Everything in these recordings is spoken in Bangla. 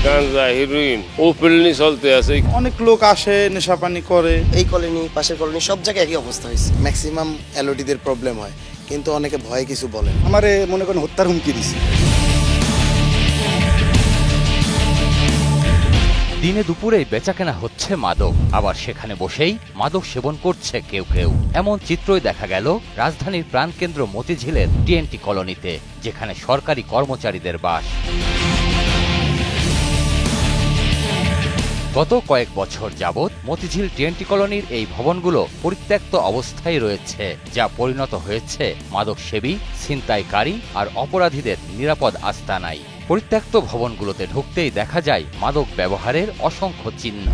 গাঁজা হিরোইন ওপেনলি চলতে আছে। অনেক লোক আসে নেশাপানি করে। এই কলোনি পাশের কলোনি সব জায়গায় একই অবস্থা হয়েছে। ম্যাক্সিমাম এলওডিদের প্রবলেম হয়, কিন্তু অনেকে ভয়ে কিছু বলেন। আমারে মনে করেন হত্যার হুমকি দিছে। দিনে দুপুরেই বেচাকেনা হচ্ছে মাদক, আবার সেখানে বসেই মাদক সেবন করছে কেউ কেউ। এমন চিত্রই দেখা গেল রাজধানীর প্রাণকেন্দ্র মতিঝিলের টিএনটি কলোনিতে, যেখানে সরকারি কর্মচারীদের বাস। গত কয়েক বছর যাবৎ মতিঝিল টিএনটি কলোনির এই ভবনগুলো পরিত্যক্ত অবস্থায় রয়েছে, যা পরিণত হয়েছে মাদকসেবী, ছিনতাইকারী আর অপরাধীদের নিরাপদ আস্তানায়। পরিত্যক্ত ভবনগুলোতে ঢুকতেই দেখা যায় মাদক ব্যবহারের অসংখ্য চিহ্ন।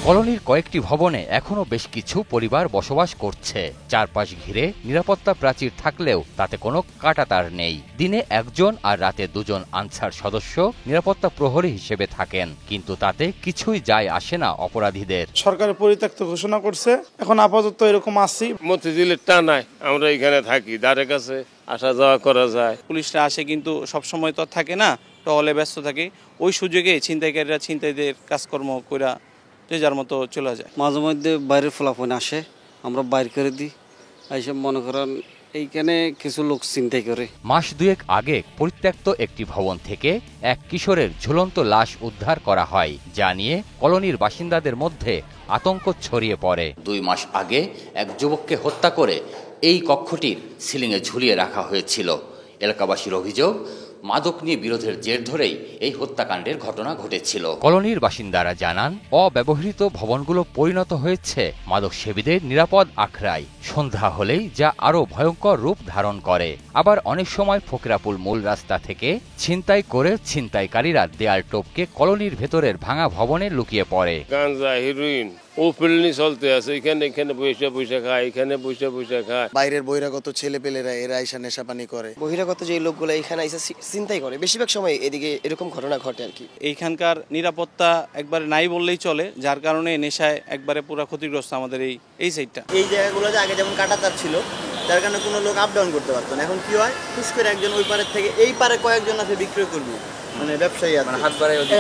কলোনির কয়েকটি ভবনে এখনও বেশ কিছু পরিবার বসবাস করছে। চারপাশ ঘিরে নিরাপত্তা প্রাচীর থাকলেও তাতে কোনো কাঁটাতার নেই। দিনে একজন আর রাতে দুজন আনসার সদস্য নিরাপত্তা প্রহরী হিসেবে থাকেন, কিন্তু তাতে কিছুই যায় আসে না অপরাধীদের। সরকারের পরিত্যক্ত ঘোষণা করছে, এখন আপাতত এরকম আছি। মতিঝিলের টানায় আমরা এখানে থাকি, ধারে কাছে আসা যাওয়া করা যায়। পুলিশরা আসে কিন্তু সবসময় তো থাকে না, টহলে ব্যস্ত থাকে। ওই সুযোগে ছিনতাইকারীরা ছিনতাইদের কাজকর্ম কইরা যে যার মতো চলে যায়। মাঝে মধ্যে বাইরের ফলাফল আসে, আমরা বাইর করে দিই। এইসব মনে করেন এইখানে কিছু লোক ছিনতাই করে। মাস দুয়েক আগে পরিত্যক্ত একটি ভবন থেকে এক কিশোরের ঝুলন্ত লাশ উদ্ধার করা হয়, যা নিয়ে কলোনির বাসিন্দাদের মধ্যে আতঙ্ক ছড়িয়ে পড়ে। 2 মাস আগে এক যুবককে হত্যা করে এই কক্ষটির সিলিংয়ে ঝুলিয়ে রাখা হয়েছিল। এলাকাবাসীর অভিযোগ, মাদক নিয়ে বিরোধের জের ধরেই এই হত্যাকাণ্ডের ঘটনা ঘটেছিল। কলোনির বাসিন্দারা জানান, অব্যবহৃত ভবনগুলো পরিণত হয়েছে মাদকসেবীদের নিরাপদ আখড়ায়। সন্ধ্যা হলেই যা আরও ভয়ঙ্কর রূপ ধারণ করে। আবার অনেক সময় ফকিরাপুল মূল রাস্তা থেকে ছিনতাই করে ছিনতাইকারীরা দেয়াল টপকে কলোনির ভেতরের ভাঙা ভবনে লুকিয়ে পড়ে। গাঁজা হিরোইন ওপেনলি চলতে আছে। এখানে বসে খায়, এখানে বসে খায়। বাইরের বহিরাগত ছেলেপেলেরা এরা এসে নেশাপানি করে। বহিরাগত যে লোকগুলো এখানে এসে চিন্তাই করে, বেশিরভাগ সময় এদিকে এরকম ঘটনা ঘটে আর কি। এইখানকার নিরাপত্তা একবারে নাই বললেই চলে, যার কারণে নেশায় একবারে পুরো ক্ষতিগ্রস্ত আমাদের এই সাইডটা। এই জায়গাগুলোতে আগে যেমন কাঁটাতার ছিল, যার কারণে কোনো লোক আপ ডাউন করতে পারতো না। এখন কি হয়, খুশ করে একজন ওই পারের থেকে এই পারে কয়েকজন আছে বিক্রয় করবো, মানে ব্যবসায়ী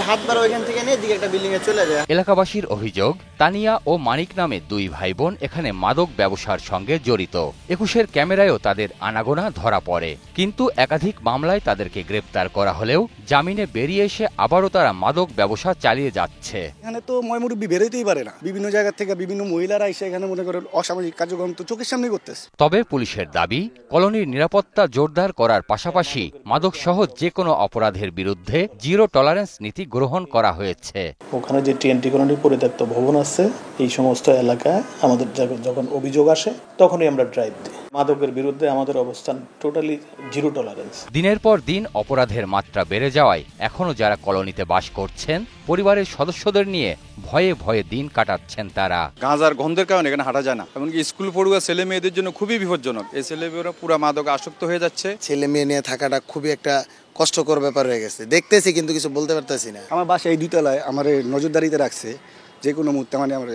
হাত বাড়া ওইখান থেকে নিয়ে দিকে একটা বিল্ডিং এ চলে যায়। এলাকাবাসীর অভিযোগ, তানিয়া ও মানিক নামে 2 ভাই বোন এখানে মাদক ব্যবসার সঙ্গে জড়িত। 21-এর ক্যামেরায়ও তাদের আনাগোনা ধরা পড়ে, কিন্তু একাধিক মামলায় তাদেরকে গ্রেপ্তার করা হলেও জামিনে বেরিয়ে এসে আবারও তারা মাদক ব্যবসা চালিয়ে যাচ্ছে। এখানে তো ময়মুরব্বী বেরোতেই পারে না, বিভিন্ন জায়গা থেকে বিভিন্ন মহিলারা এসে এখানে মনে করেন অসামাজিক কার্যক্রম তো চোখের সামনে করতেছে। তবে পুলিশের দাবি, কলোনির নিরাপত্তা জোরদার করার পাশাপাশি মাদক সহ যে কোনো অপরাধের বিরুদ্ধে জিরো টলারেন্স নীতি গ্রহণ করা হয়েছে। ওখানে যে টিএনটি কলোনির পরিত্যক্ত ভবন আছে, এই সমস্ত এলাকায় আমাদের যখন অভিযোগ আসে তখনই আমরা ড্রাইভ দিই। মাদকের বিরুদ্ধে আমাদের অবস্থান টোটালি জিরো টলারেন্স। দিনের পর দিন অপরাধের মাত্রা বেড়ে যাওয়ায় এখনো যারা কলোনিতে বাস করছেন, পরিবারের সদস্যদের নিয়ে ভয়ে ভয়ে দিন কাটাচ্ছেন তারা। গাঁজার গন্ধের কারণে এখানে হাঁটা যায় না, এমনকি স্কুল পড়ুয়া ছেলে মেয়েদের জন্য খুবই বিপজ্জনক। এই ছেলেমেয়েরা পুরো মাদকে আসক্ত হয়ে যাচ্ছে। ছেলে মেয়ে নিয়ে থাকাটা খুবই একটা কষ্টকর ব্যাপার হয়ে গেছে। দেখতেছি কিন্তু কিছু বলতে পারতেছি না। আমার বাসা এই 2 তলায় আমার নজরদারিতে রাখছে, যে কোনো মুহূর্তে মানে আমার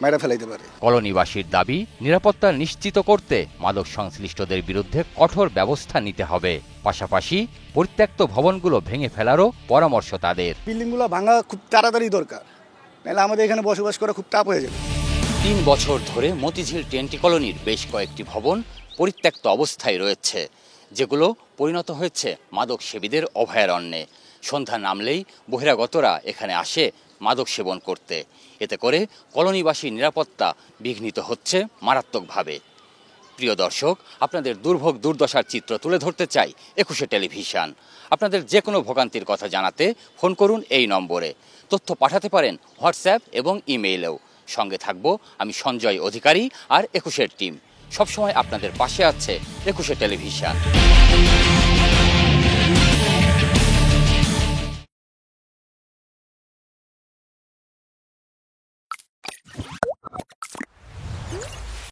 মাইরা ফেলাইতে পারে। কলোনিবাসীর দাবি, নিরাপত্তা নিশ্চিত করতে মাদক সংশ্লিষ্টদের বিরুদ্ধে কঠোর ব্যবস্থা নিতে হবে। পাশাপাশি পরিত্যক্ত ভবনগুলো ভেঙে ফেলারও পরামর্শ তাদের। বিল্ডিংগুলো ভাঙা খুব তাড়াতাড়ি দরকার, নাহলে আমাদের এখানে বসবাস করা খুব টাফ হয়ে যাবে। 3 বছর ধরে মতিঝিল টিএনটি কলোনির বেশ কয়েকটি ভবন পরিত্যক্ত অবস্থায় রয়েছে, যেগুলো পরিণত হয়েছে মাদক সেবীদের অভয়ারণ্যে। সন্ধ্যা নামলেই বহিরাগতরা এখানে আসে মাদক সেবন করতে। এতে করে কলোনিবাসীর নিরাপত্তা বিঘ্নিত হচ্ছে মারাত্মকভাবে। প্রিয় দর্শক, আপনাদের দুর্ভোগ দুর্দশার চিত্র তুলে ধরতে চাই 21 টেলিভিশন। আপনাদের যে কোনো ভোগান্তির কথা জানাতে ফোন করুন এই নম্বরে। তথ্য পাঠাতে পারেন হোয়াটসঅ্যাপ এবং ইমেইলেও। সঙ্গে থাকবো আমি সঞ্জয় অধিকারী আর 21-এর টিম। সবসময় আপনাদের পাশে আছে 21 টেলিভিশন।